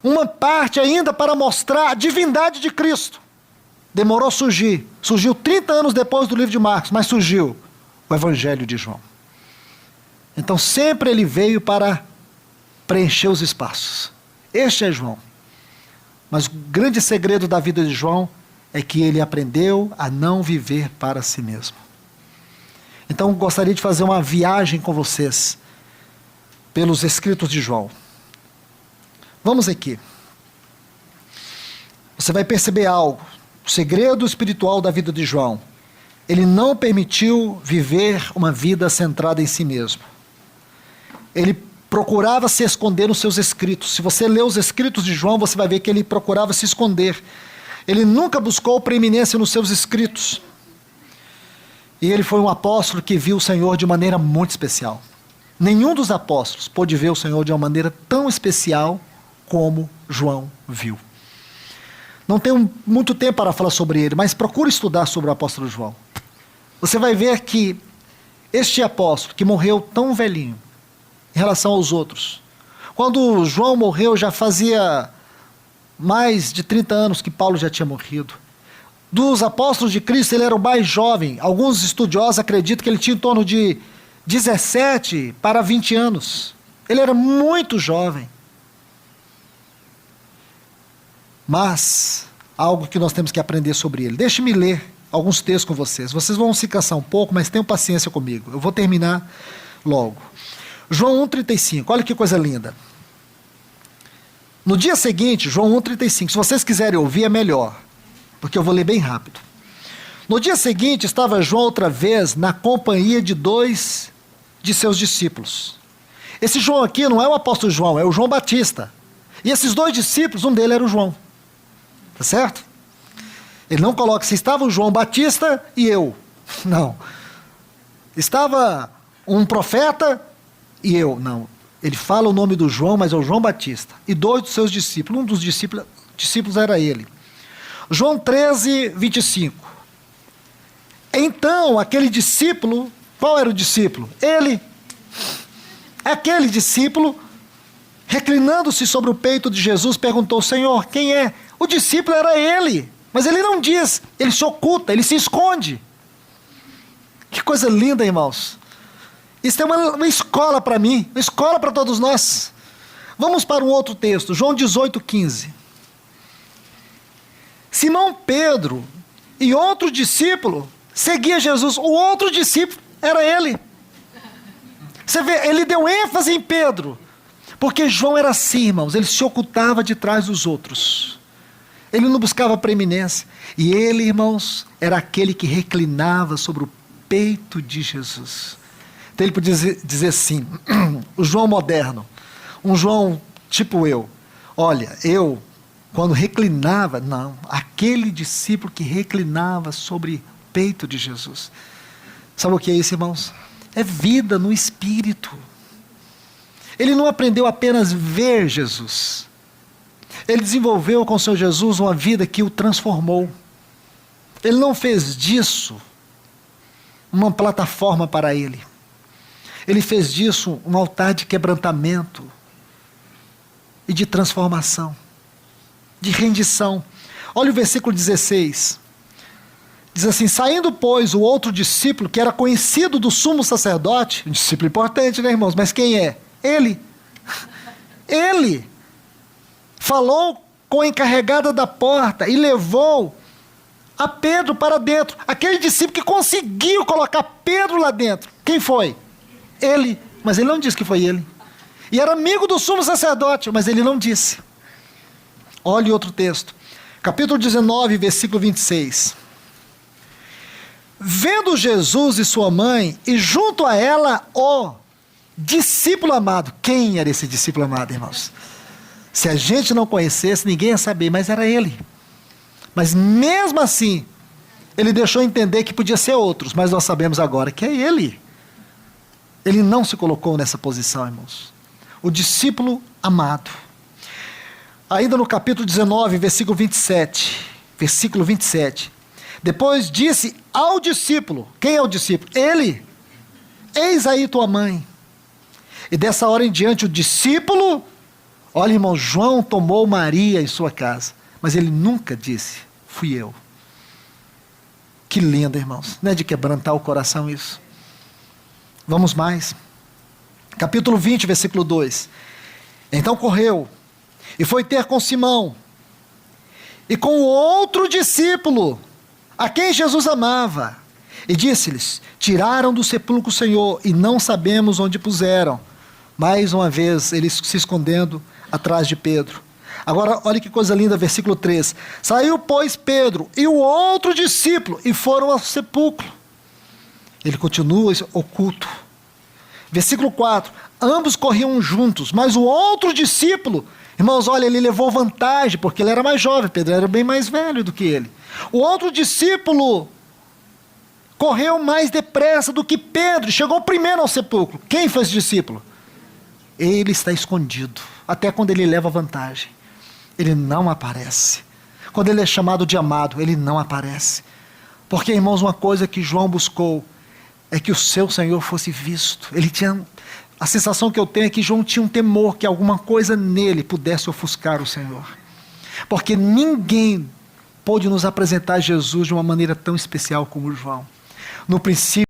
Uma parte ainda para mostrar a divindade de Cristo. Demorou a surgir. Surgiu 30 anos depois do livro de Marcos, mas surgiu o Evangelho de João. Então sempre ele veio para preencher os espaços. Este é João. Mas o grande segredo da vida de João é que ele aprendeu a não viver para si mesmo. Então gostaria de fazer uma viagem com vocês pelos escritos de João. Vamos aqui. Você vai perceber algo. O segredo espiritual da vida de João. Ele não permitiu viver uma vida centrada em si mesmo. Ele procurava se esconder nos seus escritos. Se você ler os escritos de João, você vai ver que ele procurava se esconder. Ele nunca buscou preeminência nos seus escritos. E ele foi um apóstolo que viu o Senhor de maneira muito especial. Nenhum dos apóstolos pôde ver o Senhor de uma maneira tão especial como João viu. Não tenho muito tempo para falar sobre ele, mas procure estudar sobre o apóstolo João. Você vai ver que este apóstolo, que morreu tão velhinho, em relação aos outros, quando João morreu, já fazia mais de 30 anos que Paulo já tinha morrido. Dos apóstolos de Cristo, ele era o mais jovem. Alguns estudiosos acreditam que ele tinha em torno de 17 para 20 anos. Ele era muito jovem. Mas, algo que nós temos que aprender sobre ele. Deixe-me ler alguns textos com vocês. Vocês vão se cansar um pouco, mas tenham paciência comigo. Eu vou terminar logo. João 1,35. Olha que coisa linda. No dia seguinte, João 1,35. Se vocês quiserem ouvir, é melhor, porque eu vou ler bem rápido. No dia seguinte, estava João outra vez na companhia de 2 de seus discípulos. Esse João aqui não é o apóstolo João, é o João Batista. E esses 2 discípulos, um deles era o João. Tá certo? Ele não coloca se estava o João Batista e eu. Não. Estava um profeta e eu. Não. Ele fala o nome do João, mas é o João Batista. E 2 dos seus discípulos. Um dos discípulos era ele. João 13, 25. Então, aquele discípulo, qual era o discípulo? Ele. Aquele discípulo, reclinando-se sobre o peito de Jesus, perguntou: Senhor, quem é? O discípulo era ele. Mas ele não diz, ele se oculta, ele se esconde. Que coisa linda, irmãos. Isso é uma escola para mim, uma escola para todos nós. Vamos para um outro texto, João 18, 15. Simão Pedro e outro discípulo seguia Jesus. O outro discípulo era ele. Você vê, ele deu ênfase em Pedro, porque João era assim, irmãos, ele se ocultava de trás dos outros. Ele não buscava preeminência. E ele, irmãos, era aquele que reclinava sobre o peito de Jesus. Então ele podia dizer assim, o João moderno, um João tipo eu. Olha, eu, quando reclinava, não, aquele discípulo que reclinava sobre o peito de Jesus. Sabe o que é isso, irmãos? É vida no Espírito. Ele não aprendeu apenas ver Jesus. Ele desenvolveu com o Senhor Jesus uma vida que o transformou. Ele não fez disso uma plataforma para ele. Ele fez disso um altar de quebrantamento e de transformação, de rendição. Olha o versículo 16. Diz assim: saindo, pois, o outro discípulo, que era conhecido do sumo sacerdote, um discípulo importante, né, irmãos? Mas quem é? Ele. Ele falou com a encarregada da porta e levou a Pedro para dentro. Aquele discípulo que conseguiu colocar Pedro lá dentro. Quem foi? Ele. Mas ele não disse que foi ele. E era amigo do sumo sacerdote, mas ele não disse. Olhe outro texto. Capítulo 19, versículo 26. Vendo Jesus e sua mãe, e junto a ela o discípulo amado. Quem era esse discípulo amado, irmãos? Se a gente não conhecesse, ninguém ia saber, mas era ele. Mas mesmo assim, ele deixou entender que podia ser outros, mas nós sabemos agora que é ele. Ele não se colocou nessa posição, irmãos. O discípulo amado. Ainda no capítulo 19, versículo 27. Versículo 27. Depois disse ao discípulo. Quem é o discípulo? Ele. Eis aí tua mãe. E dessa hora em diante o discípulo Olha, irmão, João tomou Maria em sua casa, mas ele nunca disse, fui eu. Que lindo, irmãos. Não é de quebrantar o coração isso. Vamos mais. Capítulo 20, versículo 2. Então correu e foi ter com Simão e com o outro discípulo, a quem Jesus amava, e disse-lhes, tiraram do sepulcro o Senhor e não sabemos onde puseram. Mais uma vez, eles se escondendo atrás de Pedro. Agora, olha que coisa linda, versículo 3. Saiu, pois, Pedro e o outro discípulo e foram ao sepulcro. Ele continua oculto. Versículo 4. Ambos corriam juntos, mas o outro discípulo, irmãos, olha, ele levou vantagem, porque ele era mais jovem, Pedro era bem mais velho do que ele. O outro discípulo correu mais depressa do que Pedro, chegou primeiro ao sepulcro. Quem foi esse discípulo? Ele está escondido, até quando ele leva vantagem. Ele não aparece. Quando ele é chamado de amado, ele não aparece. Porque, irmãos, uma coisa que João buscou é que o seu Senhor fosse visto. Ele tinha, a sensação que eu tenho é que João tinha um temor que alguma coisa nele pudesse ofuscar o Senhor. Porque ninguém pôde nos apresentar Jesus de uma maneira tão especial como João. No princípio,